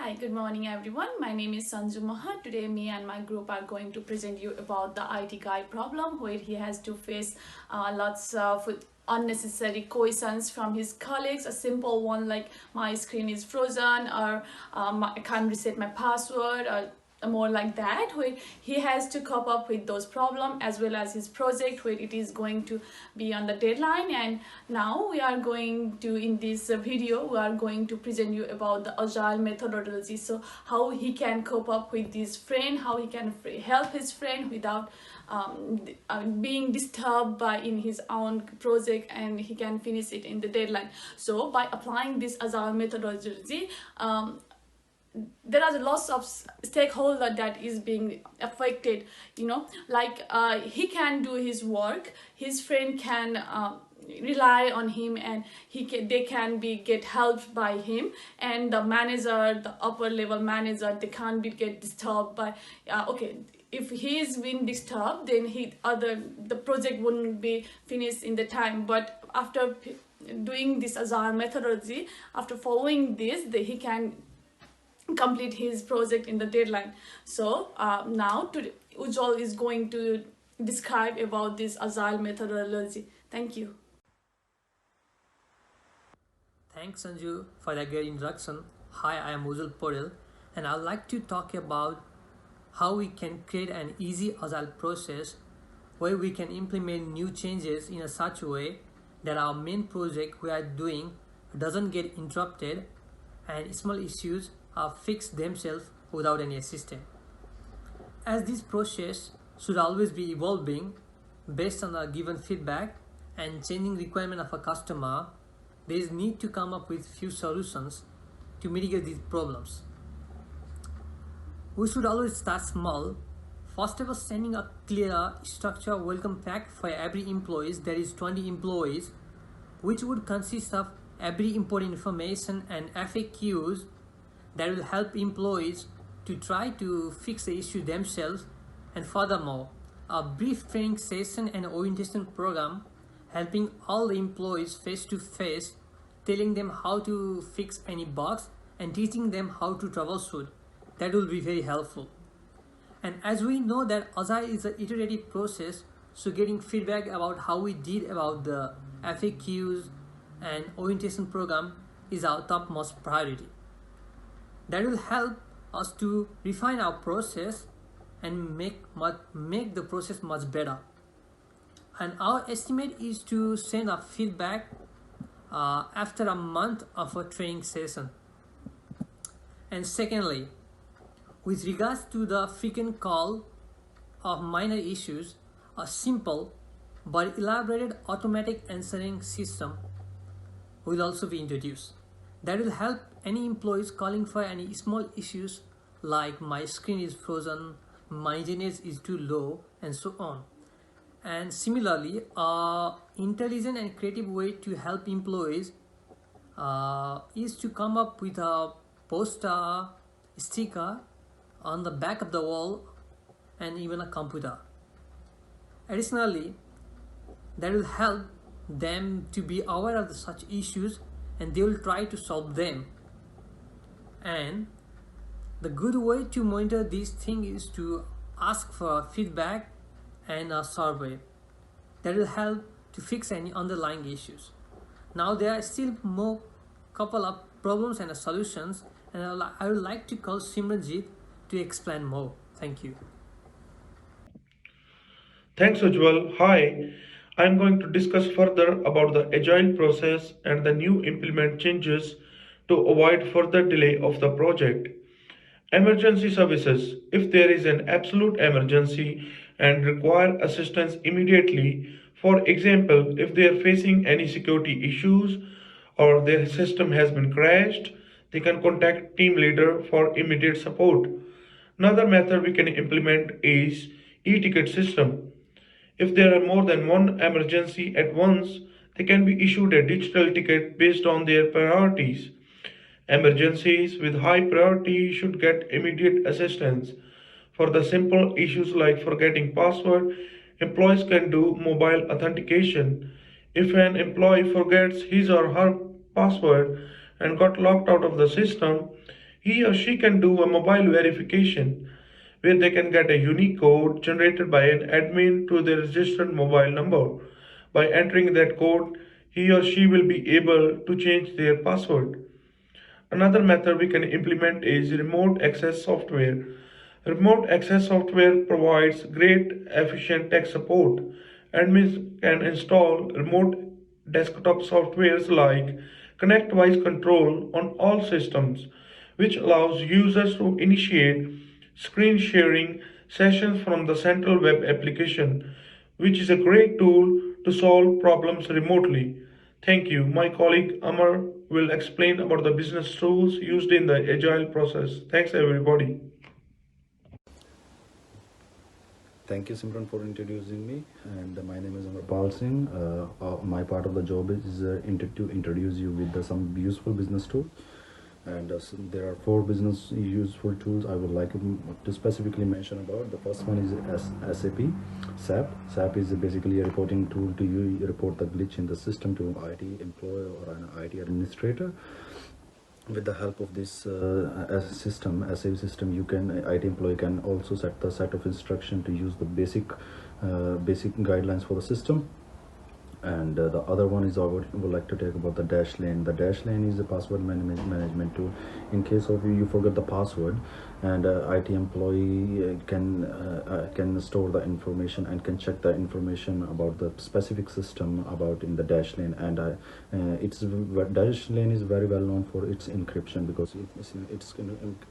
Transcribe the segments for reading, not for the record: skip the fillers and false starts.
Hi, good morning everyone. My name is Sanju. Today me and my group are going to present you about the IT guy problem where he has to face lots of unnecessary questions from his colleagues. A simple one like my screen is frozen or I can't reset my password or more like that, where he has to cope up with those problems as well as his project where it is going to be on the deadline. And now we are going to, in this video, we are going to present you about the agile methodology. So how he can cope up with his friend, how he can help his friend without being disturbed by in his own project, and he can finish it in the deadline. So by applying this agile methodology, there are lots of stakeholder that is being affected, like he can do his work, his friend can rely on him, and they can be get helped by him, and the manager, the upper level manager, they can't be get disturbed by okay, if he is being disturbed, then the project wouldn't be finished in the time. But after doing this agile methodology, after following this, he can complete his project in the deadline. So now Ujjwal is going to describe about this agile methodology. Thank you. Thanks Sanju for that great introduction. Hi, I am Ujjwal and I'd like to talk about how we can create an easy agile process where we can implement new changes in a such way that our main project we are doing doesn't get interrupted and small issues are fixed themselves without any assistance. As this process should always be evolving based on the given feedback and changing requirement of a customer, there is need to come up with few solutions to mitigate these problems. We should always start small. First of all, sending a clear structure welcome pack for every employee, that is 20 employees, which would consist of every important information and FAQs that will help employees to try to fix the issue themselves. And furthermore, a brief training session and orientation program helping all the employees face to face, telling them how to fix any bugs and teaching them how to troubleshoot. That will be very helpful. And as we know that Agile is an iterative process, so getting feedback about how we did about the FAQs and orientation program is our topmost priority. That will help us to refine our process and make the process much better. And our estimate is to send a feedback after a month of a training session. And secondly, with regards to the frequent call of minor issues, a simple but elaborated automatic answering system will also be introduced. That will help any employees calling for any small issues like my screen is frozen, my internet is too low, and so on. And similarly, intelligent and creative way to help employees is to come up with a poster, sticker on the back of the wall, and even a computer. Additionally, that will help them to be aware of such issues and they will try to solve them. And the good way to monitor these things is to ask for feedback and a survey that will help to fix any underlying issues. Now there are still more couple of problems and solutions, and I would like to call Simranjit to explain more. Thank you. Thanks, Ujjwal. Hi, I'm going to discuss further about the agile process and the new implement changes to avoid further delay of the project. Emergency services. If there is an absolute emergency and require assistance immediately, for example, if they are facing any security issues or their system has been crashed, they can contact team leader for immediate support. Another method we can implement is e-ticket system. If there are more than one emergency at once, they can be issued a digital ticket based on their priorities. Emergencies with high priority should get immediate assistance. For the simple issues like forgetting password, employees can do mobile authentication. If an employee forgets his or her password and got locked out of the system, He or she can do a mobile verification where they can get a unique code generated by an admin to their registered mobile number. By entering that code, he or she will be able to change their password. Another method we can implement is remote access software. Remote access software provides great efficient tech support. Admins can install remote desktop softwares like Connect Voice Control on all systems, which allows users to initiate screen sharing sessions from the central web application, which is a great tool to solve problems remotely. Thank you. My colleague Amar will explain about the business tools used in the agile process. Thanks, everybody. Thank you, Simran, for introducing me. And my name is Amar Singh. My part of the job is to introduce you with some useful business tools. And there are four business useful tools I would like to specifically mention about. The first one is SAP. SAP is basically a reporting tool to you report the glitch in the system to IT employee or an IT administrator. With the help of this SAP system, you can IT employee can also set the set of instruction to use the basic guidelines for the system. And the other one is I would like to talk about the Dashlane. The Dashlane is a password management tool. In case of you forget the password, and IT employee can store the information and can check the information about the specific system about in the Dashlane. And Dashlane is very well known for its encryption, because its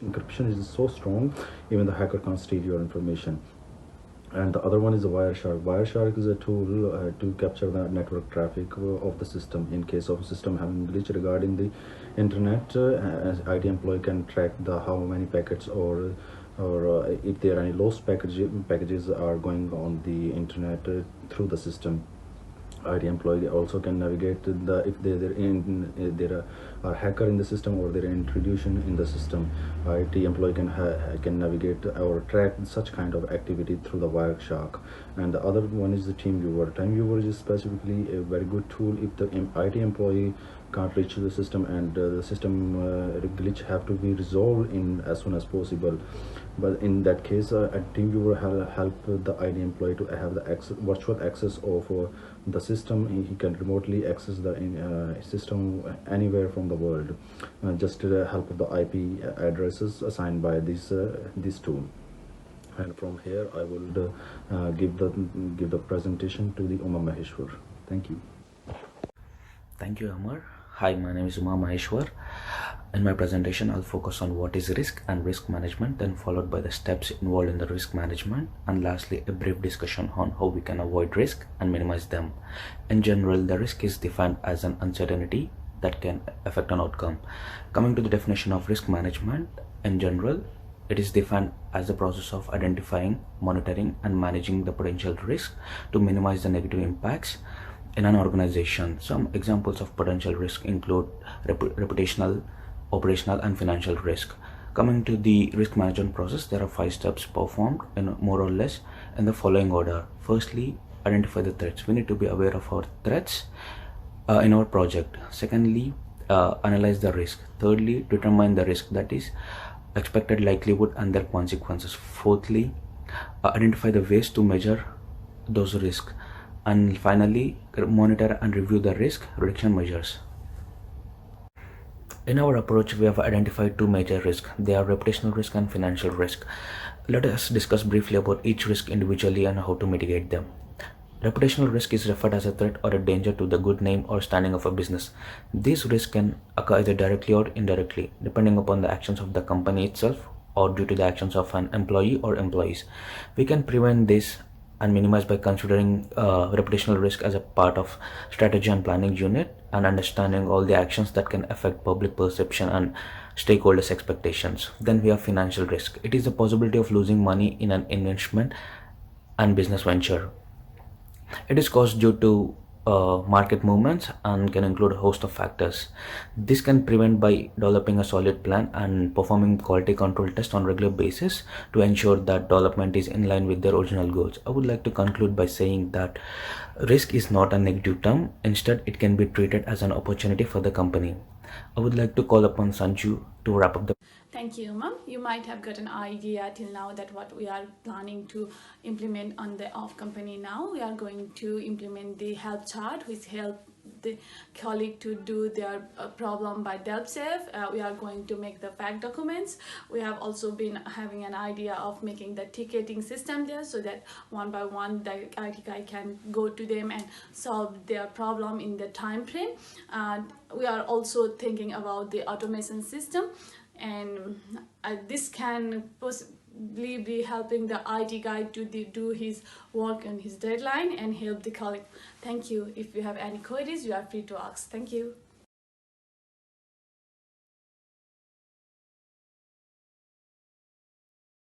encryption is so strong, even the hacker can't steal your information. And the other one is the Wireshark. Wireshark is a tool to capture the network traffic of the system. In case of system having glitch regarding the internet, IT employee can track the how many packets or if there are any lost packages are going on the internet through the system. IT employee also can navigate if there are hacker in the system or there are intrusion in the system. IT employee can navigate or track such kind of activity through the Wireshark. And the other one is the TeamViewer. TeamViewer is specifically a very good tool if the IT employee can't reach the system, and the system glitch have to be resolved in as soon as possible. But in that case, a TeamViewer help the IT employee to have the virtual access of the system. He can remotely access the system anywhere from the world, just to the help of the IP addresses assigned by this tool. And from here, I will give the presentation to the Umam Maheshwar. Thank you. Thank you, Amar. Hi, my name is Umam. In my presentation, I'll focus on what is risk and risk management, then followed by the steps involved in the risk management, and lastly, a brief discussion on how we can avoid risk and minimize them. In general, the risk is defined as an uncertainty that can affect an outcome. Coming to the definition of risk management, in general, it is defined as the process of identifying, monitoring, and managing the potential risk to minimize the negative impacts in an organization. Some examples of potential risk include reputational, operational, and financial risk. Coming to the risk management process, there are 5 steps performed in more or less in the following order. Firstly, identify the threats. We need to be aware of our threats in our project. Secondly, analyze the risk. Thirdly, determine the risk, that is expected likelihood and their consequences. Fourthly, identify the ways to measure those risks. And finally, monitor and review the risk reduction measures. In our approach, we have identified 2 major risks. They are reputational risk and financial risk. Let us discuss briefly about each risk individually and how to mitigate them. Reputational risk is referred as a threat or a danger to the good name or standing of a business. These risks can occur either directly or indirectly, depending upon the actions of the company itself or due to the actions of an employee or employees. We can prevent this and minimize by considering reputational risk as a part of strategy and planning unit and understanding all the actions that can affect public perception and stakeholders' expectations. Then we have financial risk. It is the possibility of losing money in an investment and business venture. It is caused due to market movements and can include a host of factors. This can prevent by developing a solid plan and performing quality control tests on regular basis to ensure that development is in line with their original goals. I would like to conclude by saying that risk is not a negative term. Instead, it can be treated as an opportunity for the company. I would like to call upon Sanju to wrap up the. Thank you, Umam. You might have got an idea till now that what we are planning to implement on the off company now. We are going to implement the help chart, which help the colleague to do their problem by themselves. We are going to make the fact documents. We have also been having an idea of making the ticketing system there, so that one by one the IT guy can go to them and solve their problem in the time frame. We are also thinking about the automation system, and this can possibly be helping the IT guy to do his work on his deadline and help the colleague. Thank you. If you have any queries, you are free to ask. Thank you.